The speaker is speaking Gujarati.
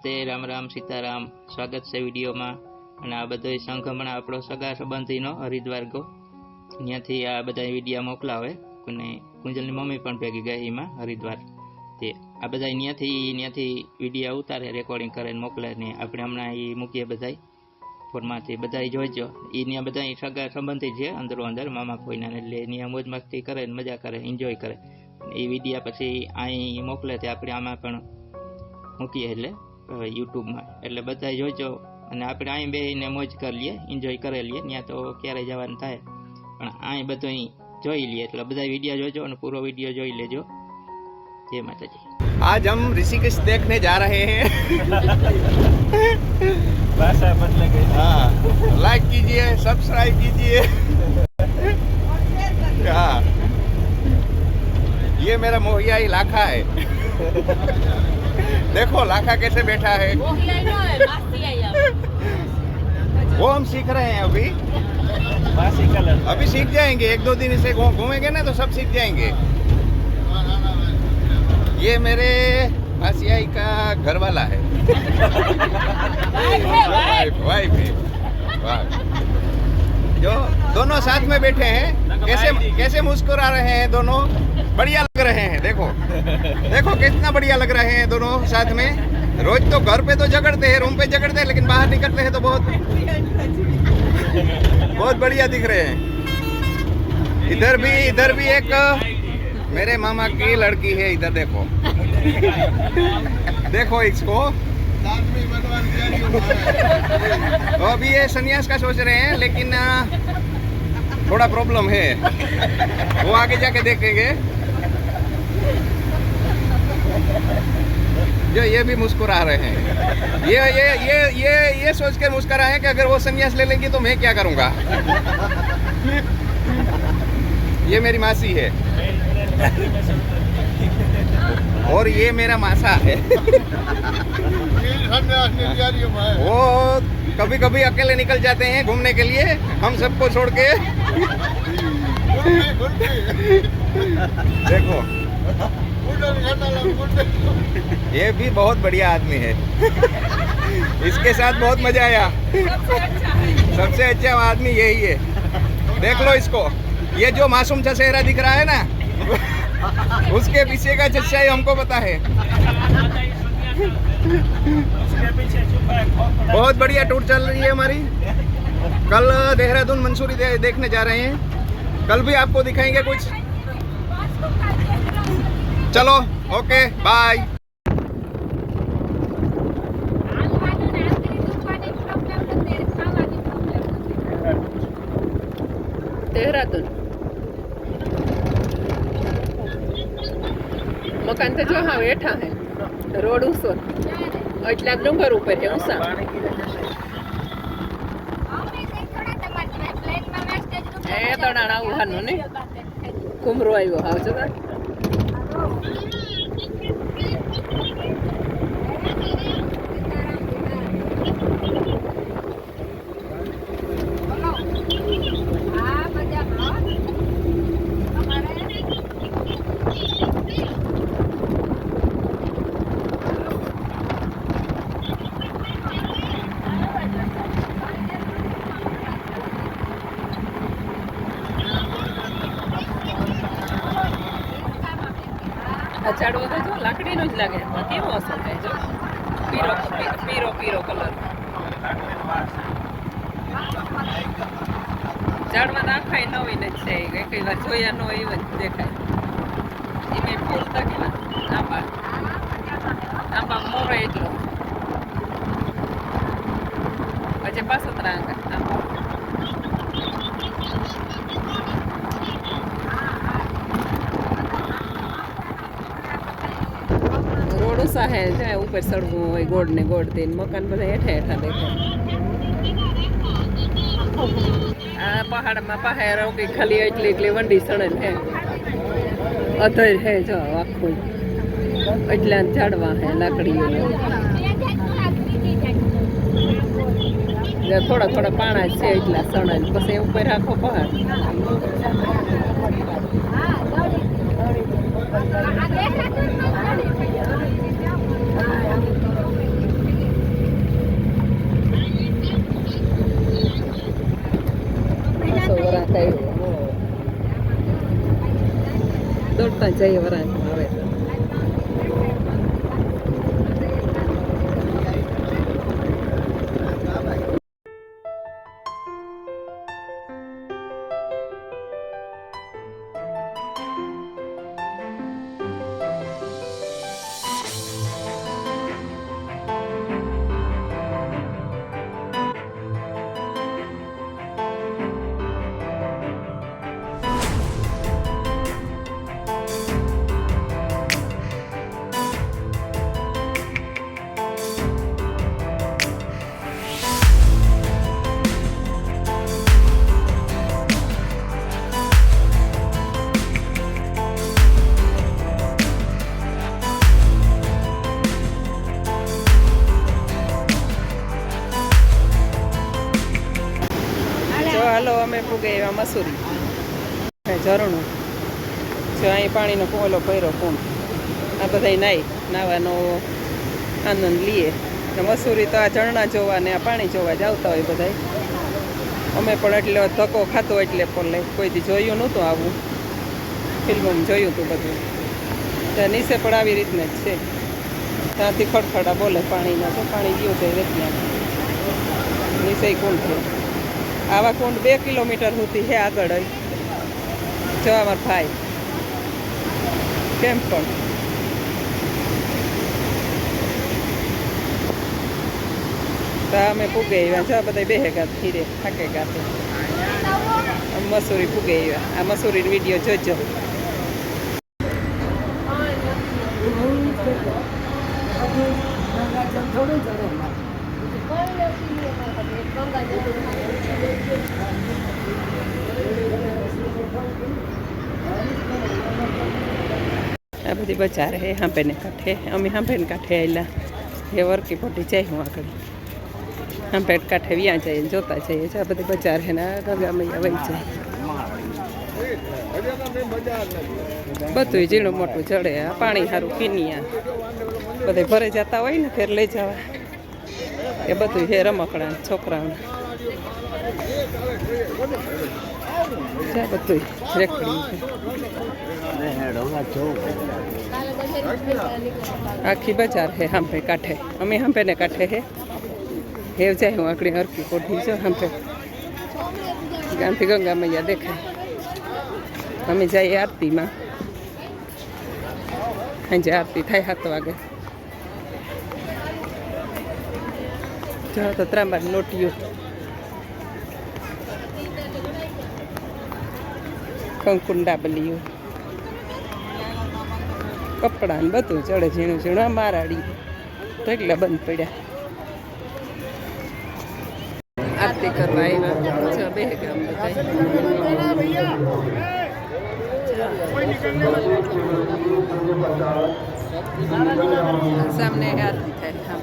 નમસ્તે, રામ રામ, સીતારામ. સ્વાગત છે વિડીયોમાં. અને આ બધો સંઘ હમણાં આપણો સગા સંબંધીનો હરિદ્વાર ગયો, ત્યાંથી આ બધા વિડીયા મોકલાવે. અને કુંજલની મમ્મી પણ ભેગી ગઈ એમાં હરિદ્વાર. તે આ બધા ત્યાંથી વિડીયા ઉતારે, રેકોર્ડિંગ કરે ને મોકલે ને આપણે હમણાં એ મૂકીએ બધા ફોનમાંથી. બધા જોઈજો. એ ત્યાં બધા સગા સંબંધી છે અંદરો અંદર, મામા કોઈના, એટલે ત્યાં મોજ મસ્તી કરે ને મજા કરે, એન્જોય કરે. એ વિડીયા પછી અહીં મોકલે તે આપણે આમાં પણ મૂકીએ, એટલે યુટ્યુબમાં. એટલે બધા જોઈજો. અને આપણે અહીં બેસીને મોજ કરી લઈએ, એન્જોય કરી લઈએ. ત્યાં તો ક્યારે જવાનું થાય, પણ અહીં બધું અહીં જોઈ લઈએ. એટલે બધા વિડીયો જોજો અને પૂરો વિડીયો જોઈ લેજો. जय माता जी. आज हम ऋषिकेश देखने जा रहे हैं. भाषा बदल गई. हाँ, लाइक कीजिए, सब्सक्राइब कीजिए. हाँ, ये मेरा मोहिया ही लाखा है. देखो लाखा कैसे बैठा है. वो हम सीख रहे हैं अभी. अभी सीख जाएंगे, 1-2 दिन इसे घूमेंगे ना तो सब सीख जाएंगे. ये मेरे भासियाई का घर वाला है. वाइफ है. जो दोनों साथ में बैठे हैं, कैसे मुस्कुरा रहे हैं दोनों. बढ़िया लग रहे हैं. देखो कितना बढ़िया लग रहे हैं दोनों साथ में. रोज तो घर पे तो झगड़ते हैं, रूम पे झगड़ते हैं, लेकिन बाहर निकलते हैं तो बहुत बढ़िया दिख रहे हैं. इधर भी एक मेरे मामा की लड़की है. इधर देखो. देखो इसको. तो अभी ये संन्यास का सोच रहे हैं, लेकिन थोड़ा प्रॉब्लम है. वो आगे जाके देखेंगे. जो ये भी मुस्कुरा रहे हैं. ये सोच कर मुस्कुरा है कि अगर वो संन्यास ले लेंगी तो मैं क्या करूँगा. ये मेरी मासी है और ये मेरा मासा है. वो कभी कभी अकेले निकल जाते हैं घूमने के लिए, हम सबको छोड़ के. देखो ये भी बहुत बढ़िया आदमी है. इसके साथ बहुत मजा आया. सबसे अच्छा आदमी यही है. देख लो इसको. ये जो मासूम सा चेहरा दिख रहा है ना, उसके पीछे का सच्चाई हमको पता है. बहुत बढ़िया टूर चल रही है हमारी. कल देहरादून मंसूरी देखने जा रहे हैं. कल भी आपको दिखाएंगे कुछ. चलो ओके बाय. देहरादून मकान तो जो हाँ वेठा है. रोड ऊंचो એટલે ડુંગર ઉપર છે ઊંચા. એ તણાણ આવવાનું ને કુમરો આવ્યો. હાવ છો. ચાડવો તો જો લાકડીનો જ લાગે. કેવો અસર થાય જો. પીરો કલર. ઝાડમાં નાખાય નવી ને છે. કઈ વાર જોયા ન હોય એવું જ દેખાય. એમાં ફૂલ તો કેવા આંબા મોરો એટલો. પછી પાછો ત્રાંગ આંબા. है जाए ऊपर चढ़वू हो गोड़ ने गोड़ दे. मकान बधा हेठा हेठा देखे. आ पहाड़ में पहाड़ों की खाली एटली वंडी सड़ेल है. अधर है जो आखो एटला झाड़वा है लाकड़ीओ. थोड़ा थोड़ा पाणा है एटला सड़ेल. पछी ऊपर आखो पहाड़. માતા એવું દોડતા જઈએ વરાંચમાં આવે તો. હાલો અમે પૂગે એવા મસૂરી ઝરણું જો અહીં પાણીનો ઓલો ભર્યો કુંડ આ બધા નાવાનો આનંદ લઈએ મસૂરી તો આ ઝરણા જોવા ને આ પાણી જોવા જ આવતા હોય બધા. અમે પણ એટલે ધક્કો ખાતો એટલે પણ કોઈથી જોયું નહોતું આવું, ફિલ્મોમાં જોયું હતું બધું. ત્યાં નીચે પણ આવી રીતના જ છે, ત્યાંથી ખડખડા બોલે પાણીના તો પાણી ગયું છે રીતના નીચે કુંડ છે. આવા કુંડ 2 કિલોમીટર સુધી છે આગળ જો અમારા ભાઈ કેમ પણ તો અમે પૂગે આવ્યા જો બધા બેહેગા ધીરે થાકે ગાતે મસૂરી પૂગે આવ્યા. આ મસૂરી વિડીયો જોજો. આ બધી બજાર હે હાંપેને કાંઠે. અમે હાંપેને કાંઠે આવેલા હે વર્કી પોટી જાય હું આગળ હાંપેટ કાંઠે વ્યાં જઈએ જોતા જઈએ. આ બધી બજાર હે ને ગંગા મૈયા વહી જાય બધું ઝીણું મોટું ચડે. આ પાણી સારું કિનિયા બધે ભરે જતા હોય ને ફેર લઈ જવા એ બધું હે રમકડા છોકરાઓને બધું રેકડી આખી બજાર હે હાંપે કાંઠે. અમે હાંપે ને કાંઠે હે હેવ જાય હું આકડી હરકી કોઠી છે હાંપે ગામથી ગંગા મૈયા દેખાય. અમે જઈએ આરતીમાં સાંજે આરતી થાય 7 વાગે. જો તો ત્રાંબાની લોટીઓ કંકુંડા બલીઓ કપડા ને બધું ચડે ઝીણું ઝીણું. મારાડી તો એટલા બંધ પડ્યા. આરતી કરવા આવ્યા બે ગામ બધા સામને આરતી થાય.